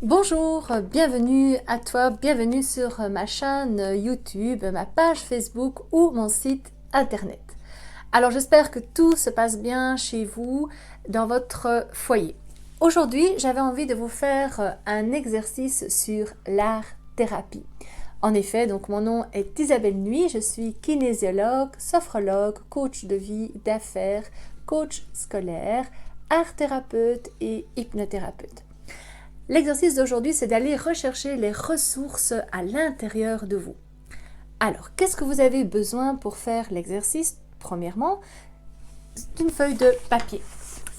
Bonjour, bienvenue à toi, bienvenue sur ma chaîne YouTube, ma page Facebook ou mon site internet. Alors j'espère que tout se passe bien chez vous, dans votre foyer. Aujourd'hui, j'avais envie de vous faire un exercice sur l'art-thérapie. En effet, donc mon nom est Isabelle Nuit, je suis kinésiologue, sophrologue, coach de vie, d'affaires, coach scolaire, art-thérapeute et hypnothérapeute. L'exercice d'aujourd'hui, c'est d'aller rechercher les ressources à l'intérieur de vous. Alors, qu'est-ce que vous avez besoin pour faire l'exercice? Premièrement, d'une feuille de papier.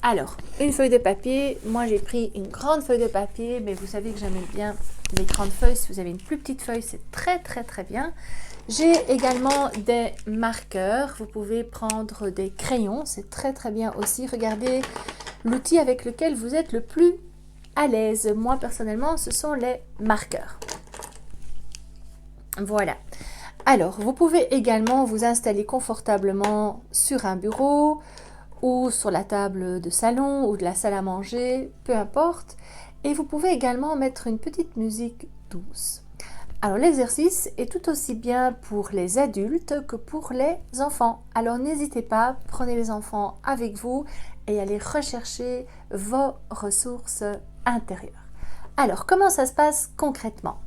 Alors, une feuille de papier, moi j'ai pris une grande feuille de papier, mais vous savez que j'aime bien les grandes feuilles. Si vous avez une plus petite feuille, c'est très bien. J'ai également des marqueurs, vous pouvez prendre des crayons, c'est très bien aussi. Regardez l'outil avec lequel vous êtes le plus à l'aise. Moi personnellement, ce sont les marqueurs. Voilà. Alors, vous pouvez également vous installer confortablement sur un bureau ou sur la table de salon ou de la salle à manger, peu importe. Et vous pouvez également mettre une petite musique douce. Alors, l'exercice est tout aussi bien pour les adultes que pour les enfants. Alors, n'hésitez pas, prenez les enfants avec vous et allez rechercher vos ressources intérieures. Alors, comment ça se passe concrètement?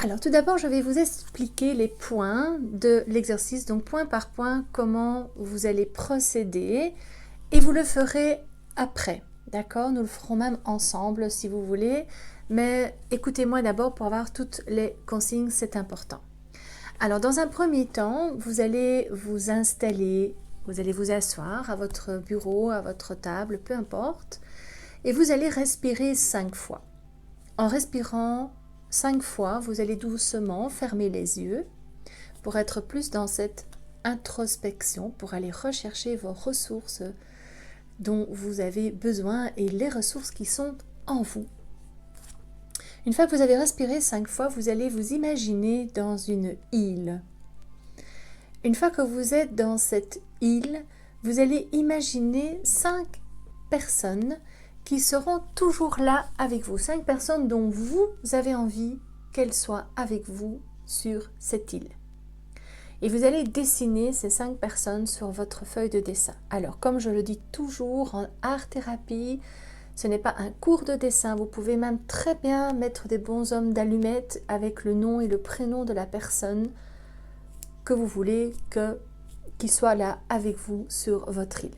Alors, tout d'abord, je vais vous expliquer les points de l'exercice, donc point par point, comment vous allez procéder et vous le ferez après. D'accord? Nous le ferons même ensemble si vous voulez, mais écoutez-moi d'abord pour avoir toutes les consignes, c'est important. Alors, dans un premier temps, vous allez vous installer, vous allez vous asseoir à votre bureau, à votre table, peu importe, et vous allez respirer 5 fois. En respirant 5 fois, vous allez doucement fermer les yeux pour être plus dans cette introspection, pour aller rechercher vos ressources dont vous avez besoin et les ressources qui sont en vous. Une fois que vous avez respiré 5 fois, vous allez vous imaginer dans une île. Une fois que vous êtes dans cette île, vous allez imaginer 5 personnes qui seront toujours là avec vous. 5 personnes dont vous avez envie qu'elles soient avec vous sur cette île. Et vous allez dessiner ces 5 personnes sur votre feuille de dessin. Alors, comme je le dis toujours, en art-thérapie, ce n'est pas un cours de dessin. Vous pouvez même très bien mettre des bonshommes d'allumettes avec le nom et le prénom de la personne que vous voulez qu'il soit là avec vous sur votre île.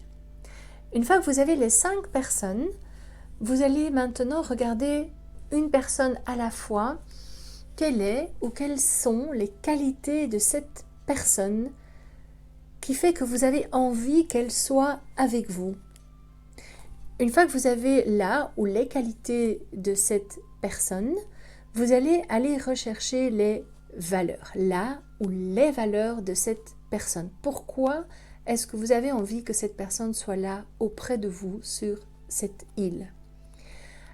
Une fois que vous avez les 5 personnes, vous allez maintenant regarder une personne à la fois. Quelle est ou quelles sont les qualités de cette personne qui fait que vous avez envie qu'elle soit avec vous? Une fois que vous avez là ou les qualités de cette personne, vous allez aller rechercher les valeurs, là ou les valeurs de cette personne. Pourquoi est-ce que vous avez envie que cette personne soit là auprès de vous sur cette île?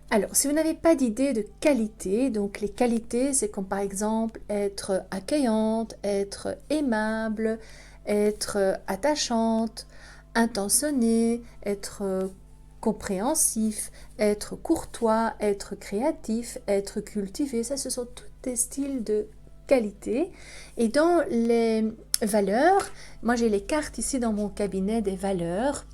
Alors, si vous n'avez pas d'idée de qualité, donc les qualités, c'est comme par exemple être accueillante, être aimable, être attachante, intentionnée, être compréhensif, être courtois, être créatif, être cultivé. Ça, ce sont tous des styles de qualité. Et dans les valeurs, moi j'ai les cartes ici dans mon cabinet des valeurs.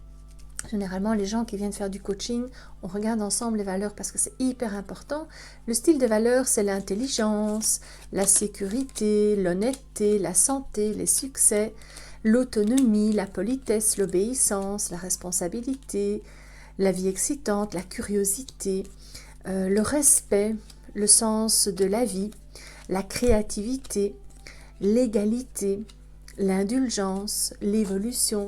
Généralement, les gens qui viennent faire du coaching, on regarde ensemble les valeurs parce que c'est hyper important. Le style de valeurs, c'est l'intelligence, la sécurité, l'honnêteté, la santé, les succès, l'autonomie, la politesse, l'obéissance, la responsabilité, la vie excitante, la curiosité, le respect, le sens de la vie, la créativité, l'égalité, l'indulgence, l'évolution.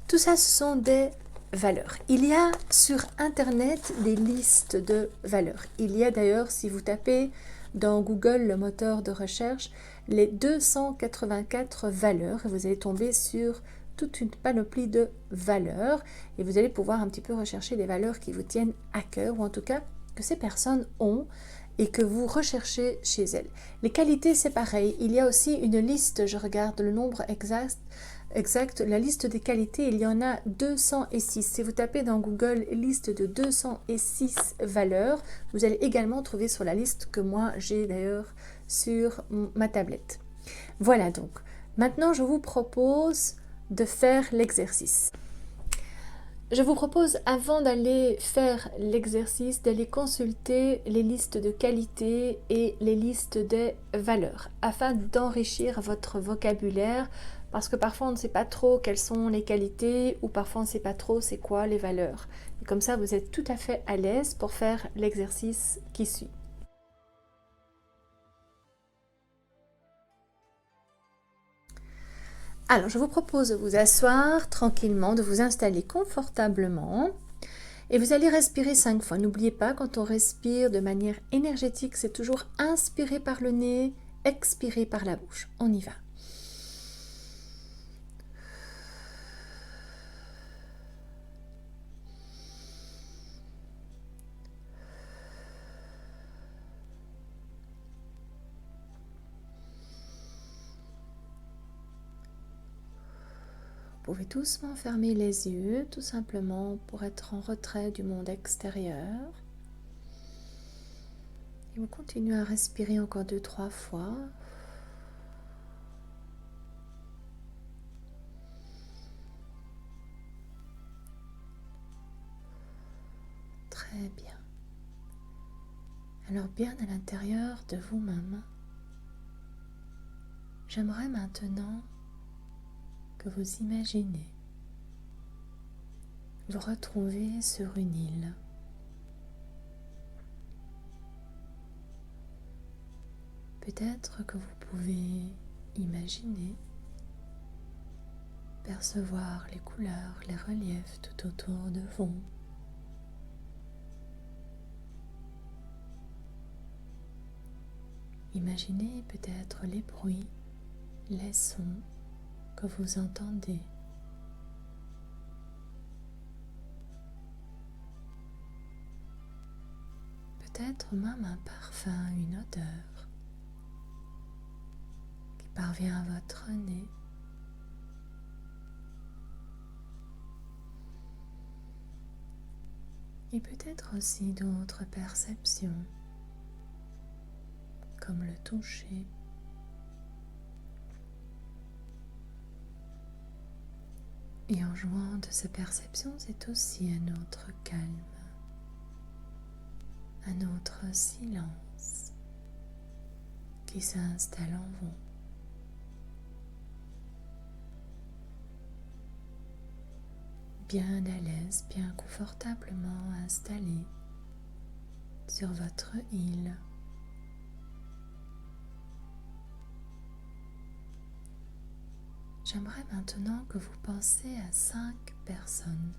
Tout ça, ce sont des valeurs. Il y a sur Internet des listes de valeurs. Il y a d'ailleurs, si vous tapez dans Google, le moteur de recherche, les 284 valeurs, et vous allez tomber sur toute une panoplie de valeurs, et vous allez pouvoir un petit peu rechercher des valeurs qui vous tiennent à cœur, ou en tout cas que ces personnes ont et que vous recherchez chez elles. Les qualités, c'est pareil. Il y a aussi une liste, je regarde le nombre exact, exact, la liste des qualités, il y en a 206. Si vous tapez dans Google liste de 206 valeurs, vous allez également trouver sur la liste que moi j'ai d'ailleurs sur ma tablette. Voilà donc. Maintenant, je vous propose de faire l'exercice. Je vous propose, avant d'aller faire l'exercice, d'aller consulter les listes de qualité et les listes des valeurs, afin d'enrichir votre vocabulaire, parce que parfois on ne sait pas trop quelles sont les qualités, ou parfois on ne sait pas trop c'est quoi les valeurs. Et comme ça, vous êtes tout à fait à l'aise pour faire l'exercice qui suit. Alors, je vous propose de vous asseoir tranquillement, de vous installer confortablement et vous allez respirer 5 fois. N'oubliez pas, quand on respire de manière énergétique, c'est toujours inspirer par le nez, expirer par la bouche. On y va. Vous pouvez doucement fermer les yeux, tout simplement pour être en retrait du monde extérieur. Et vous continuez à respirer encore 2-3 fois. Très bien. Alors bien à l'intérieur de vous-même, j'aimerais maintenant que vous imaginez vous retrouver sur une île. Peut-être que vous pouvez imaginer percevoir les couleurs, les reliefs tout autour de vous. Imaginez peut-être les bruits, les sons que vous entendez. Peut-être même un parfum, une odeur qui parvient à votre nez. Et peut-être aussi d'autres perceptions, comme le toucher. Et en jouant de ces perceptions, c'est aussi un autre calme, un autre silence qui s'installe en vous. Bien à l'aise, bien confortablement installé sur votre île. J'aimerais maintenant que vous pensiez à 5 personnes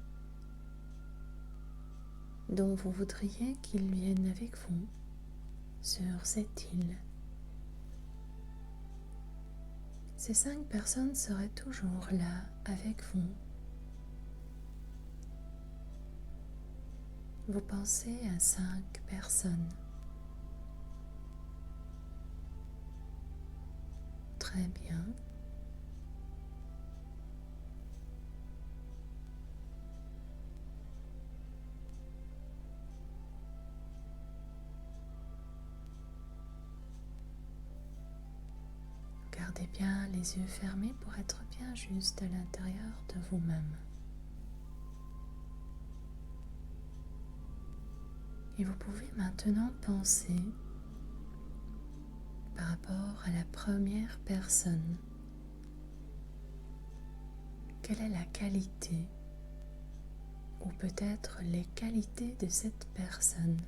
dont vous voudriez qu'ils viennent avec vous sur cette île. Ces 5 personnes seraient toujours là avec vous. Vous pensez à 5 personnes. Très bien. Gardez bien les yeux fermés pour être bien juste à l'intérieur de vous-même. Et vous pouvez maintenant penser par rapport à la première personne. Quelle est la qualité ou peut-être les qualités de cette personne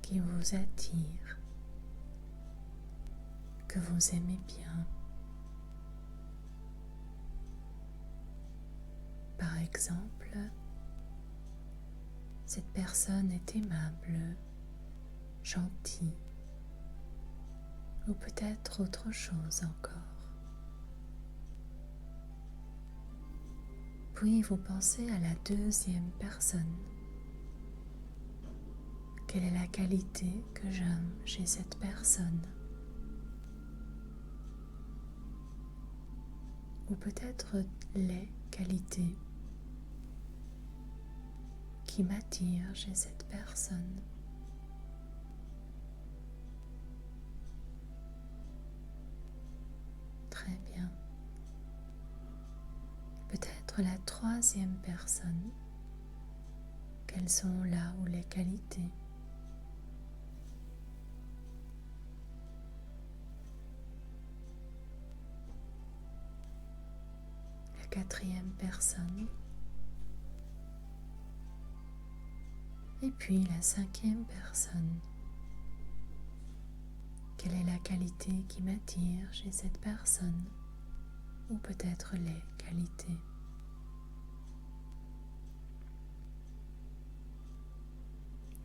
qui vous attire, que vous aimez bien? Par exemple, cette personne est aimable, gentille, ou peut-être autre chose encore. Puis vous pensez à la deuxième personne. Quelle est la qualité que j'aime chez cette personne? ou peut-être les qualités qui m'attirent chez cette personne. Très bien. Peut-être la troisième personne. Quelles sont là où les qualités? La quatrième personne. Et puis la cinquième personne. Quelle est la qualité qui m'attire chez cette personne? Ou peut-être les qualités?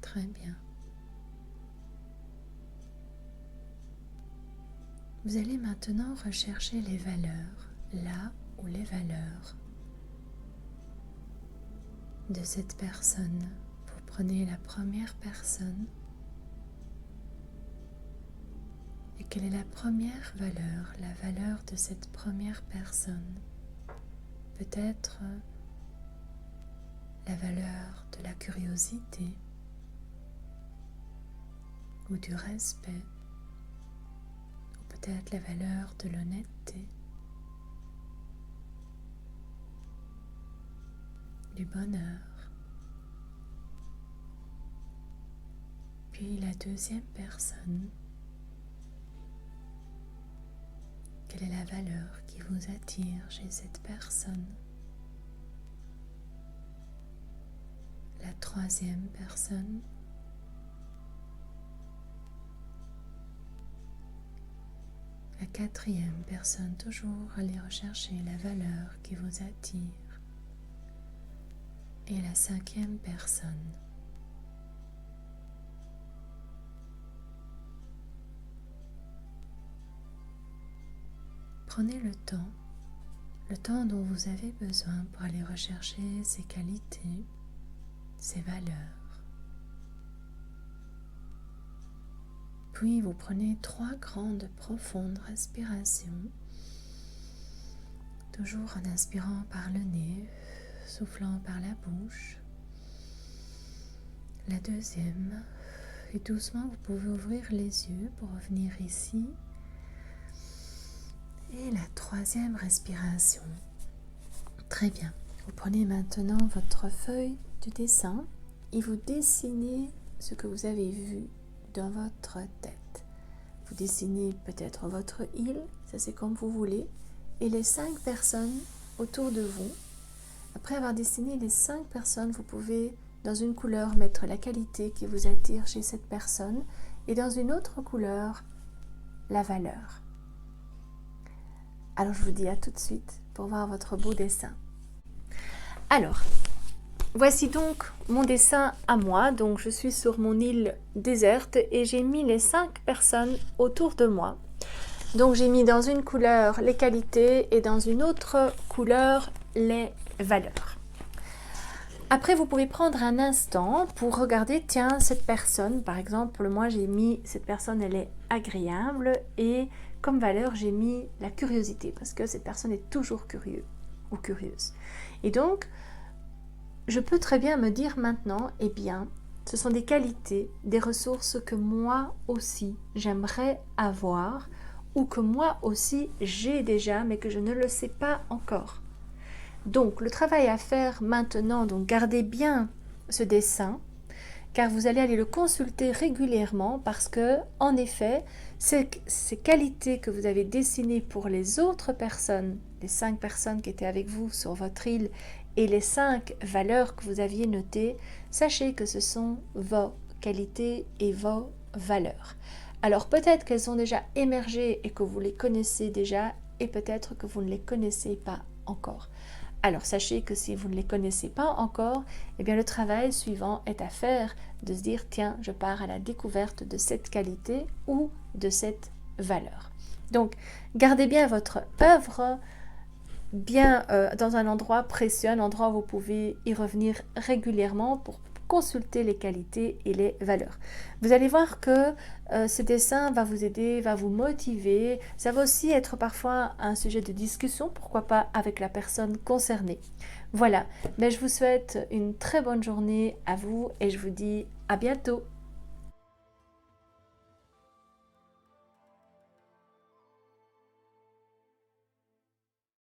Très bien. Vous allez maintenant rechercher les valeurs, là où les valeurs de cette personne. Vous prenez la première personne. Et quelle est la première valeur, la valeur de cette première personne? Peut-être la valeur de la curiosité ou du respect, ou peut-être la valeur de l'honnêteté, du bonheur. Puis la deuxième personne. Quelle est la valeur qui vous attire chez cette personne? La troisième personne. La quatrième personne, toujours allez rechercher la valeur qui vous attire. Et la cinquième personne. Prenez le temps dont vous avez besoin pour aller rechercher ces qualités, ces valeurs. Puis vous prenez 3 grandes profondes respirations, toujours en inspirant par le nez, soufflant par la bouche. La deuxième, et doucement vous pouvez ouvrir les yeux pour revenir ici. Et la troisième respiration. Très bien. Vous prenez maintenant votre feuille de dessin et vous dessinez ce que vous avez vu dans votre tête. Vous dessinez peut-être votre île, ça c'est comme vous voulez, et les 5 personnes autour de vous. Après avoir dessiné les 5 personnes, vous pouvez dans une couleur mettre la qualité qui vous attire chez cette personne et dans une autre couleur, la valeur. Alors je vous dis à tout de suite pour voir votre beau dessin. Alors, voici donc mon dessin à moi. Donc je suis sur mon île déserte et j'ai mis les 5 personnes autour de moi. Donc j'ai mis dans une couleur les qualités et dans une autre couleur les valeurs. Après vous pouvez prendre un instant pour regarder, tiens, cette personne, par exemple, moi j'ai mis, cette personne elle est agréable et comme valeur, j'ai mis la curiosité parce que cette personne est toujours curieux ou curieuse. Et donc, je peux très bien me dire maintenant, eh bien, ce sont des qualités, des ressources que moi aussi j'aimerais avoir ou que moi aussi j'ai déjà mais que je ne le sais pas encore. Donc, le travail à faire maintenant, donc gardez bien ce dessin car vous allez aller le consulter régulièrement parce que, en effet, ces qualités que vous avez dessinées pour les autres personnes, les 5 personnes qui étaient avec vous sur votre île et les 5 valeurs que vous aviez notées, sachez que ce sont vos qualités et vos valeurs. Alors peut-être qu'elles ont déjà émergé et que vous les connaissez déjà et peut-être que vous ne les connaissez pas encore. Alors sachez que si vous ne les connaissez pas encore, eh bien le travail suivant est à faire de se dire tiens, je pars à la découverte de cette qualité ou de cette valeur. Donc gardez bien votre œuvre bien dans un endroit précieux, un endroit où vous pouvez y revenir régulièrement pour consulter les qualités et les valeurs. Vous allez voir que ce dessin va vous aider, va vous motiver. Ça va aussi être parfois un sujet de discussion, pourquoi pas avec la personne concernée. Voilà, mais je vous souhaite une très bonne journée à vous et je vous dis à bientôt.